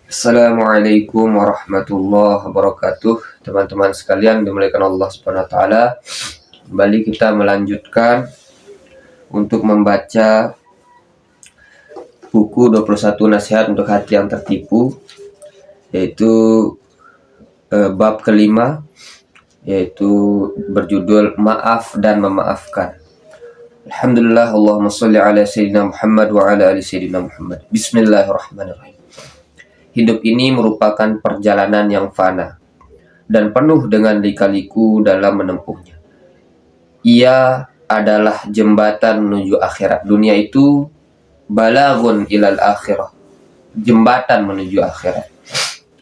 Assalamualaikum warahmatullahi wabarakatuh. Teman-teman sekalian dimuliakan Allah Subhanahu wa taala. Kembali kita melanjutkan untuk membaca buku 21 Nasihat untuk Hati yang Tertipu, yaitu bab kelima, yaitu berjudul Maaf dan Memaafkan. Alhamdulillah, Allahumma sholli ala sayyidina Muhammad wa ala ali sayyidina Muhammad. Bismillahirrahmanirrahim. Hidup ini merupakan perjalanan yang fana dan penuh dengan lika-liku dalam menempuhnya. Ia adalah jembatan menuju akhirat. Dunia itu balaghun ilal akhirah, jembatan menuju akhirat.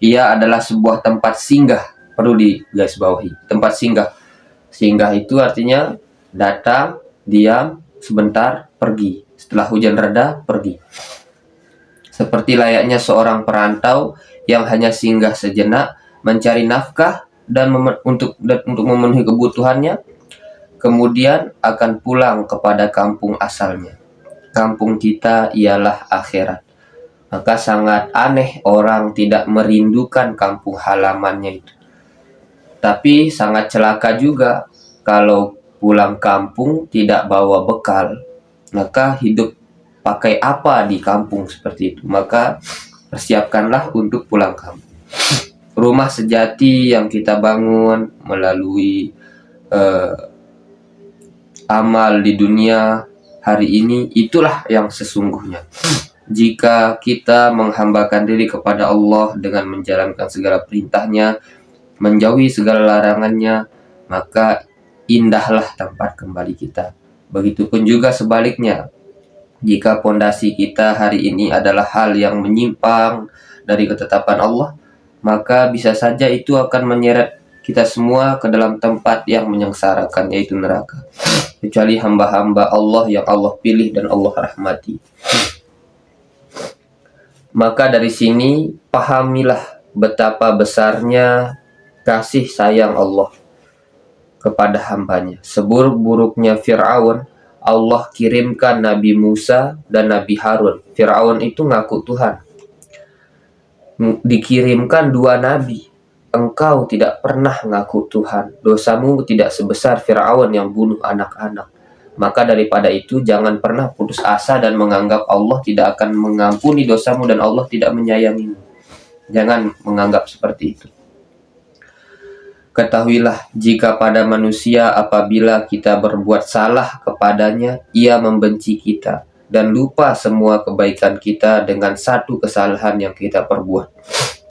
Ia adalah sebuah tempat singgah, perlu digarisbawahi, tempat singgah. Singgah itu artinya datang, diam, sebentar, pergi. Setelah hujan reda, pergi. Seperti layaknya seorang perantau yang hanya singgah sejenak mencari nafkah dan untuk memenuhi kebutuhannya, kemudian akan pulang kepada kampung asalnya. Kampung kita ialah akhirat. Maka sangat aneh orang tidak merindukan kampung halamannya itu. Tapi sangat celaka juga kalau pulang kampung tidak bawa bekal, maka hidup pakai apa di kampung seperti itu. Maka persiapkanlah untuk pulang kampung. Rumah sejati yang kita bangun melalui amal di dunia hari ini, itulah yang sesungguhnya. Jika kita menghambakan diri kepada Allah dengan menjalankan segala perintahnya, menjauhi segala larangannya, maka indahlah tempat kembali kita. Begitupun juga sebaliknya, jika pondasi kita hari ini adalah hal yang menyimpang dari ketetapan Allah, maka bisa saja itu akan menyeret kita semua ke dalam tempat yang menyengsarakan, yaitu neraka. Kecuali hamba-hamba Allah yang Allah pilih dan Allah rahmati. Maka dari sini pahamilah betapa besarnya kasih sayang Allah kepada hambanya. Seburuk-buruknya Fir'aun, Allah kirimkan Nabi Musa dan Nabi Harun. Fir'aun itu ngaku Tuhan. Dikirimkan dua nabi. Engkau tidak pernah ngaku Tuhan. Dosamu tidak sebesar Fir'aun yang bunuh anak-anak. Maka daripada itu jangan pernah putus asa dan menganggap Allah tidak akan mengampuni dosamu dan Allah tidak menyayangimu. Jangan menganggap seperti itu. Ketahuilah, jika pada manusia apabila kita berbuat salah kepadanya, ia membenci kita dan lupa semua kebaikan kita dengan satu kesalahan yang kita perbuat.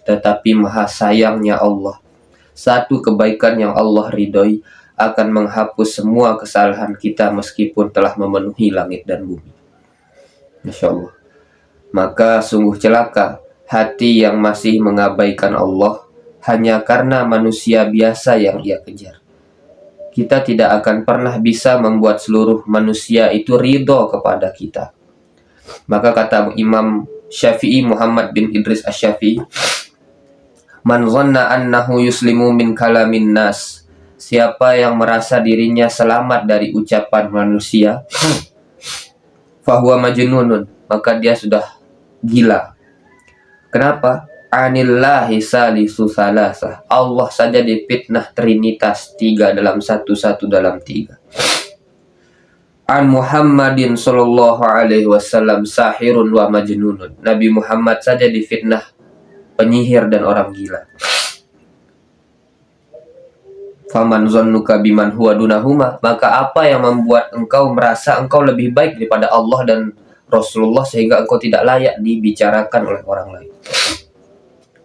Tetapi maha sayangnya Allah, satu kebaikan yang Allah ridhoi akan menghapus semua kesalahan kita meskipun telah memenuhi langit dan bumi. Masya Allah. Maka sungguh celaka hati yang masih mengabaikan Allah hanya karena manusia biasa yang ia kejar. Kita tidak akan pernah bisa membuat seluruh manusia itu ridho kepada kita. Maka kata Imam Syafi'i, Muhammad bin Idris Asy-Syafi'i, man dhanna annahu yuslimu min kalamin nas, siapa yang merasa dirinya selamat dari ucapan manusia, fahuwa majnunun, maka dia sudah gila. Kenapa? Anillahi salisu salasah, Allah saja difitnah trinitas, tiga dalam satu, satu dalam tiga. An Muhammadin sallallahu alaihi wasallam sahirun wa majnunun, Nabi Muhammad saja difitnah penyihir dan orang gila. Faman zannuka biman huwa dunahuma, maka apa yang membuat engkau merasa engkau lebih baik daripada Allah dan Rasulullah sehingga engkau tidak layak dibicarakan oleh orang lain.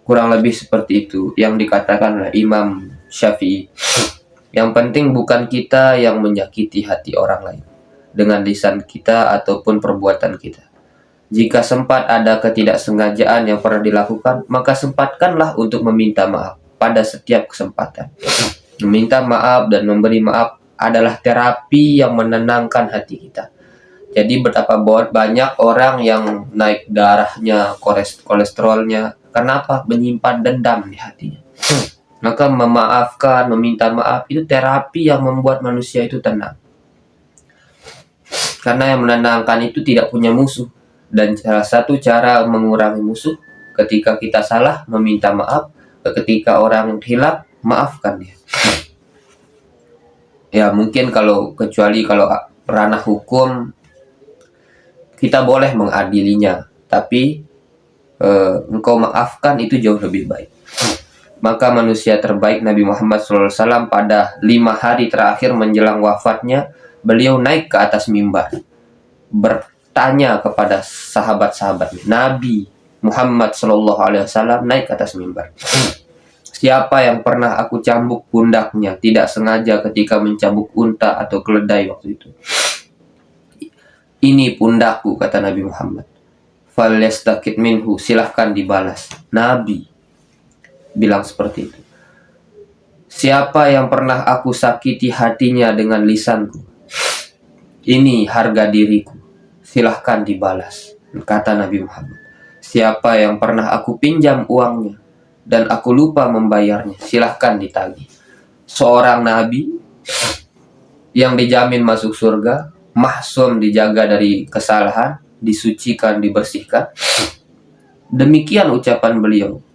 Kurang lebih seperti itu yang dikatakan oleh Imam Syafi'i. Yang penting bukan kita yang menyakiti hati orang lain dengan lisan kita ataupun perbuatan kita. Jika sempat ada ketidaksengajaan yang pernah dilakukan, maka sempatkanlah untuk meminta maaf pada setiap kesempatan. Meminta maaf dan memberi maaf adalah terapi yang menenangkan hati kita. Jadi betapa banyak orang yang naik darahnya, kolesterolnya, kenapa? Menyimpan dendam di hatinya. Maka memaafkan, meminta maaf itu terapi yang membuat manusia itu tenang. Karena yang menenangkan itu tidak punya musuh. Dan salah satu cara mengurangi musuh, Ketika kita salah, meminta maaf. Ketika orang hilaf, maafkan dia. Ya mungkin kecuali kalau ranah hukum, kita boleh mengadilinya, tapi engkau maafkan itu jauh lebih baik. Maka manusia terbaik Nabi Muhammad SAW pada 5 hari terakhir menjelang wafatnya, beliau naik ke atas mimbar, bertanya kepada sahabat-sahabatnya. Nabi Muhammad SAW naik ke atas mimbar. Siapa yang pernah aku cambuk pundaknya tidak sengaja ketika mencambuk unta atau keledai waktu itu? Ini pundakku, kata Nabi Muhammad. Falyastakit minhu, silahkan dibalas. Nabi bilang seperti itu. Siapa yang pernah aku sakiti hatinya dengan lisanku? Ini harga diriku, silahkan dibalas, kata Nabi Muhammad. Siapa yang pernah aku pinjam uangnya dan aku lupa membayarnya, silahkan ditagih. Seorang nabi yang dijamin masuk surga, mahsum, dijaga dari kesalahan, disucikan, dibersihkan. Demikian ucapan beliau.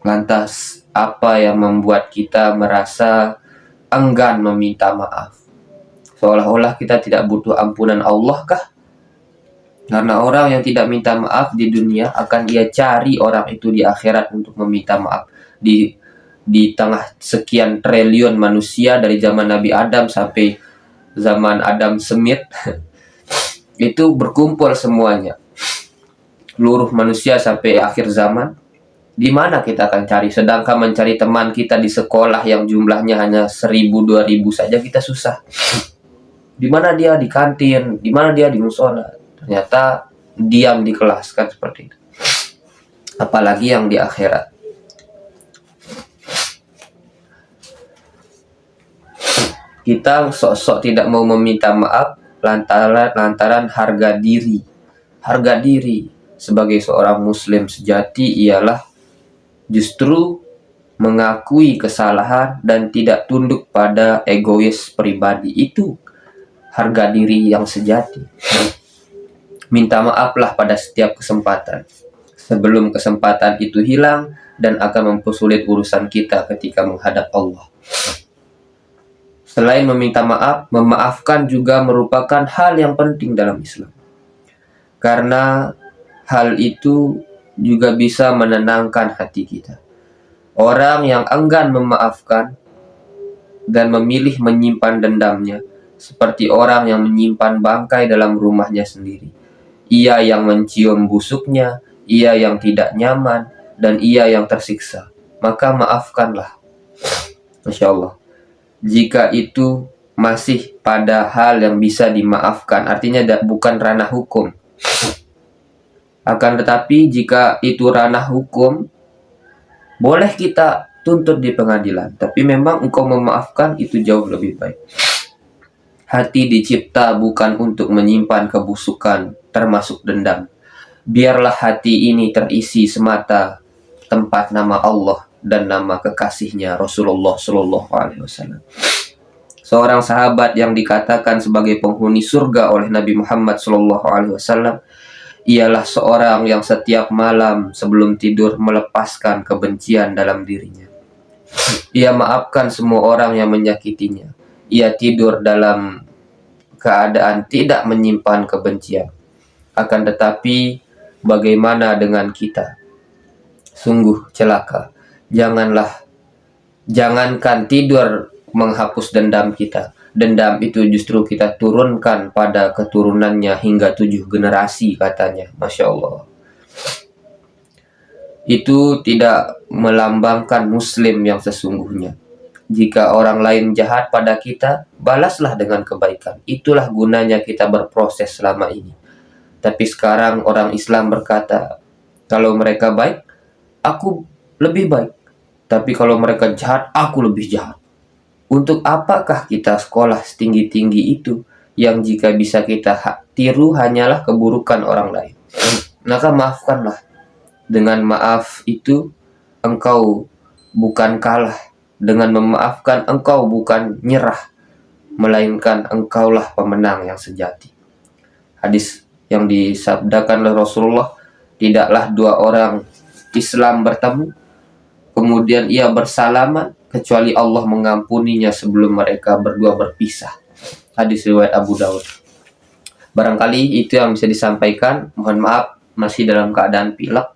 Lantas apa yang membuat kita merasa enggan meminta maaf? Seolah-olah kita tidak butuh ampunan Allah kah? Karena orang yang tidak minta maaf di dunia akan ia cari orang itu di akhirat untuk meminta maaf. Di tengah sekian triliun manusia dari zaman Nabi Adam sampai zaman Adam Smith itu berkumpul semuanya, seluruh manusia sampai akhir zaman. Di mana kita akan cari? Sedangkan mencari teman kita di sekolah yang jumlahnya hanya 1000-2000 saja kita susah. Di mana dia? Di kantin. Di mana dia? Di musola. Ternyata diam di kelas, kan seperti itu. Apalagi yang di akhirat. Kita sok-sok tidak mau meminta maaf lantaran harga diri. Harga diri sebagai seorang muslim sejati ialah justru mengakui kesalahan dan tidak tunduk pada egois pribadi. Itu harga diri yang sejati. Minta maaflah pada setiap kesempatan, sebelum kesempatan itu hilang dan akan mempersulit urusan kita ketika menghadap Allah. Selain meminta maaf, memaafkan juga merupakan hal yang penting dalam Islam. Karena hal itu juga bisa menenangkan hati kita. Orang yang enggan memaafkan dan memilih menyimpan dendamnya, seperti orang yang menyimpan bangkai dalam rumahnya sendiri. Ia yang mencium busuknya, ia yang tidak nyaman, dan ia yang tersiksa. Maka maafkanlah. Masya Allah. Jika itu masih pada hal yang bisa dimaafkan, artinya bukan ranah hukum. Akan tetapi jika itu ranah hukum, boleh kita tuntut di pengadilan. Tapi memang engkau memaafkan itu jauh lebih baik. Hati dicipta bukan untuk menyimpan kebusukan, termasuk dendam. Biarlah hati ini terisi semata tempat nama Allah dan nama kekasihnya Rasulullah Shallallahu Alaihi Wasallam. Seorang sahabat yang dikatakan sebagai penghuni surga oleh Nabi Muhammad Shallallahu Alaihi Wasallam ialah seorang yang setiap malam sebelum tidur melepaskan kebencian dalam dirinya. Ia maafkan semua orang yang menyakitinya. Ia tidur dalam keadaan tidak menyimpan kebencian. Akan tetapi bagaimana dengan kita? Sungguh celaka. Jangankan tidur menghapus dendam kita. Dendam itu justru kita turunkan pada keturunannya hingga 7 generasi katanya. Masya Allah. Itu tidak melambangkan muslim yang sesungguhnya. Jika orang lain jahat pada kita, balaslah dengan kebaikan. Itulah gunanya kita berproses selama ini. Tapi sekarang orang Islam berkata, kalau mereka baik, aku lebih baik. Tapi kalau mereka jahat, aku lebih jahat. Untuk apakah kita sekolah setinggi-tinggi itu, yang jika bisa kita tiru hanyalah keburukan orang lain? Maka maafkanlah. Dengan maaf itu, engkau bukan kalah. Dengan memaafkan, engkau bukan nyerah, melainkan engkaulah pemenang yang sejati. Hadis yang disabdakan oleh Rasulullah, tidaklah dua orang Islam bertemu, kemudian ia bersalaman, kecuali Allah mengampuninya sebelum mereka berdua berpisah. Hadis riwayat Abu Daud. Barangkali itu yang bisa disampaikan. Mohon maaf, masih dalam keadaan pilek,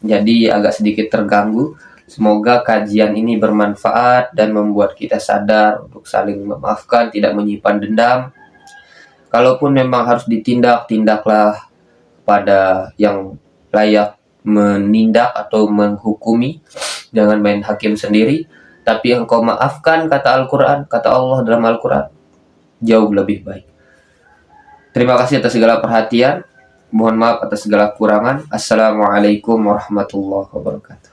jadi agak sedikit terganggu. Semoga kajian ini bermanfaat dan membuat kita sadar untuk saling memaafkan, tidak menyimpan dendam. Kalaupun memang harus ditindak, tindaklah pada yang layak menindak atau menghukumi. Jangan main hakim sendiri. Tapi engkau maafkan, kata Al-Quran, kata Allah dalam Al-Quran, jauh lebih baik. Terima kasih atas segala perhatian. Mohon maaf atas segala kekurangan. Assalamualaikum warahmatullahi wabarakatuh.